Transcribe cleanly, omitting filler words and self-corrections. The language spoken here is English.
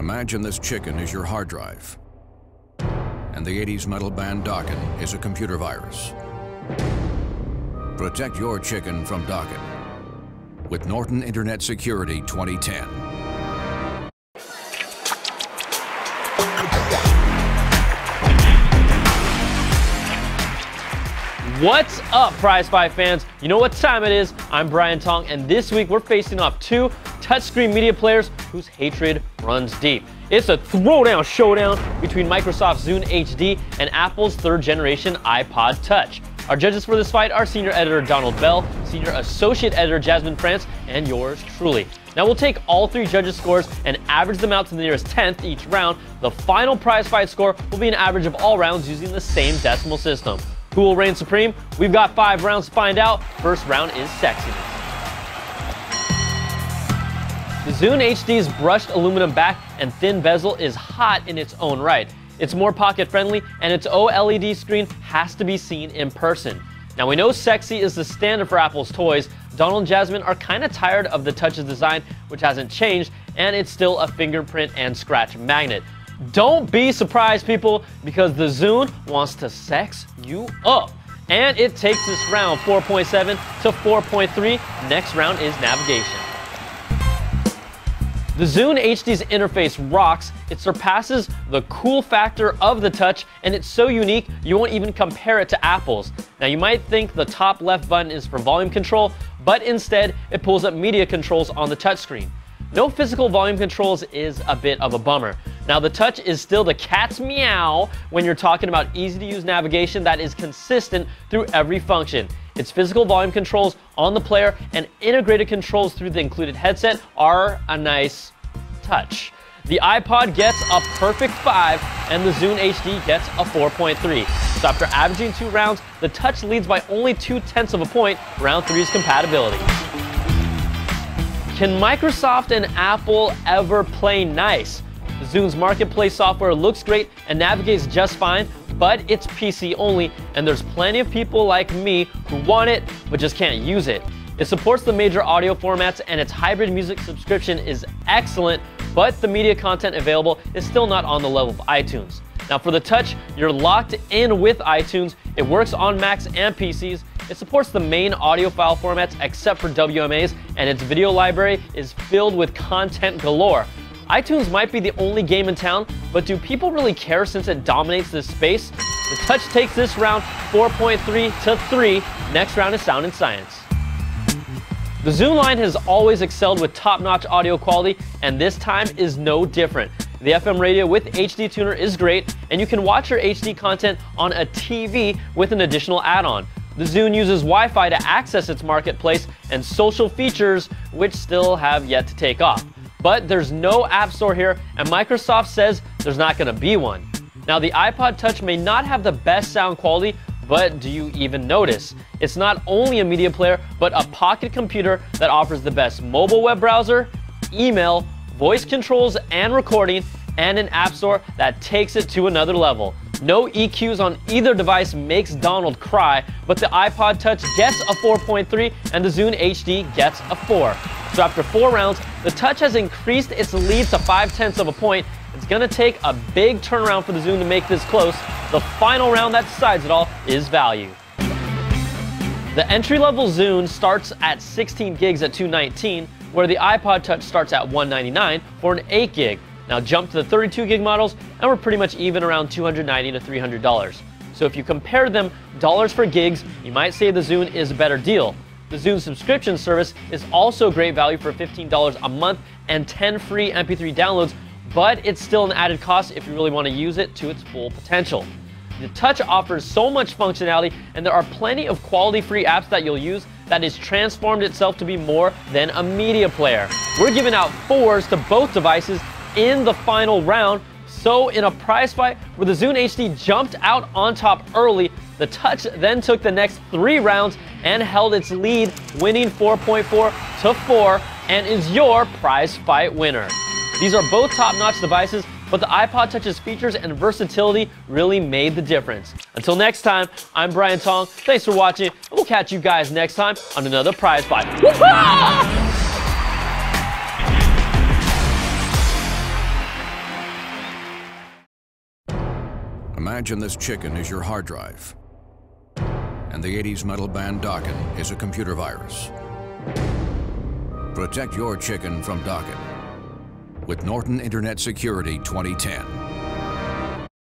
Imagine this chicken is your hard drive, and the 80s metal band Dokken is a computer virus. Protect your chicken from Dokken with Norton Internet Security 2010. What's up, PrizeFight fans? You know what time it is. I'm Brian Tong, and this week we're facing off two touchscreen media players whose hatred runs deep. It's a throwdown showdown between Microsoft's Zune HD and Apple's third-generation iPod Touch. Our judges for this fight are Senior Editor Donald Bell, Senior Associate Editor Jasmine France, and yours truly. Now we'll take all three judges' scores and average them out to the nearest 10th each round. The final PrizeFight score will be an average of all rounds using the same decimal system. Who will reign supreme? We've got 5 rounds to find out. First round is sexiness. The Zune HD's brushed aluminum back and thin bezel is hot in its own right. It's more pocket friendly, and its OLED screen has to be seen in person. Now we know sexy is the standard for Apple's toys. Donald and Jasmine are kind of tired of the Touch's design, which hasn't changed, and it's still a fingerprint and scratch magnet. Don't be surprised, people, because the Zune wants to sex you up. And it takes this round 4.7 to 4.3. Next round is navigation. The Zune HD's interface rocks. It surpasses the cool factor of the Touch, and it's so unique you won't even compare it to Apple's. Now you might think the top left button is for volume control, but instead it pulls up media controls on the touchscreen. No physical volume controls is a bit of a bummer. Now the Touch is still the cat's meow when you're talking about easy to use navigation that is consistent through every function. Its physical volume controls on the player and integrated controls through the included headset are a nice touch. The iPod gets a perfect 5 and the Zune HD gets a 4.3. So after averaging 2 rounds, the Touch leads by only 0.2 of a point. Round 3's compatibility. Can Microsoft and Apple ever play nice? The Zune's marketplace software looks great and navigates just fine, but it's PC only, and there's plenty of people like me who want it but just can't use it. It supports the major audio formats, and its hybrid music subscription is excellent, but the media content available is still not on the level of iTunes. Now for the Touch, you're locked in with iTunes. It works on Macs and PCs. It supports the main audio file formats except for WMAs, and its video library is filled with content galore. iTunes might be the only game in town, but do people really care since it dominates this space? The Touch takes this round 4.3 to 3. Next round is Sound and Science. The Zune line has always excelled with top-notch audio quality, and this time is no different. The FM radio with HD tuner is great, and you can watch your HD content on a TV with an additional add-on. The Zune uses Wi-Fi to access its marketplace and social features, which still have yet to take off. But there's no App Store here, and Microsoft says there's not going to be one. Now the iPod Touch may not have the best sound quality, but do you even notice? It's not only a media player, but a pocket computer that offers the best mobile web browser, email, voice controls and recording, and an app store that takes it to another level. No EQs on either device makes Donald cry, but the iPod Touch gets a 4.3 and the Zune HD gets a 4. So after 4 rounds, the Touch has increased its lead to 0.5 of a point. It's gonna take a big turnaround for the Zune to make this close. The final round that decides it all is value. The entry-level Zune starts at 16 gigs at $219, where the iPod Touch starts at $199 for an 8 gig. Now jump to the 32 gig models, and we're pretty much even around $290 to $300. So if you compare them dollars for gigs, you might say the Zune is a better deal. The Zune subscription service is also great value for $15 a month and 10 free MP3 downloads, but it's still an added cost if you really want to use it to its full potential. The Touch offers so much functionality, and there are plenty of quality free apps that you'll use that has transformed itself to be more than a media player. We're giving out 4s to both devices in the final round. So in a prize fight where the Zune HD jumped out on top early, the Touch then took the next 3 rounds and held its lead, winning 4.4 to 4, and is your prize fight winner. These are both top-notch devices, but the iPod Touch's features and versatility really made the difference. Until next time, I'm Brian Tong. Thanks for watching, and we'll catch you guys next time on another prize fight. Woo-hoo! Imagine this chicken is your hard drive, and the 80s metal band Dokken is a computer virus. Protect your chicken from Dokken with Norton Internet Security 2010.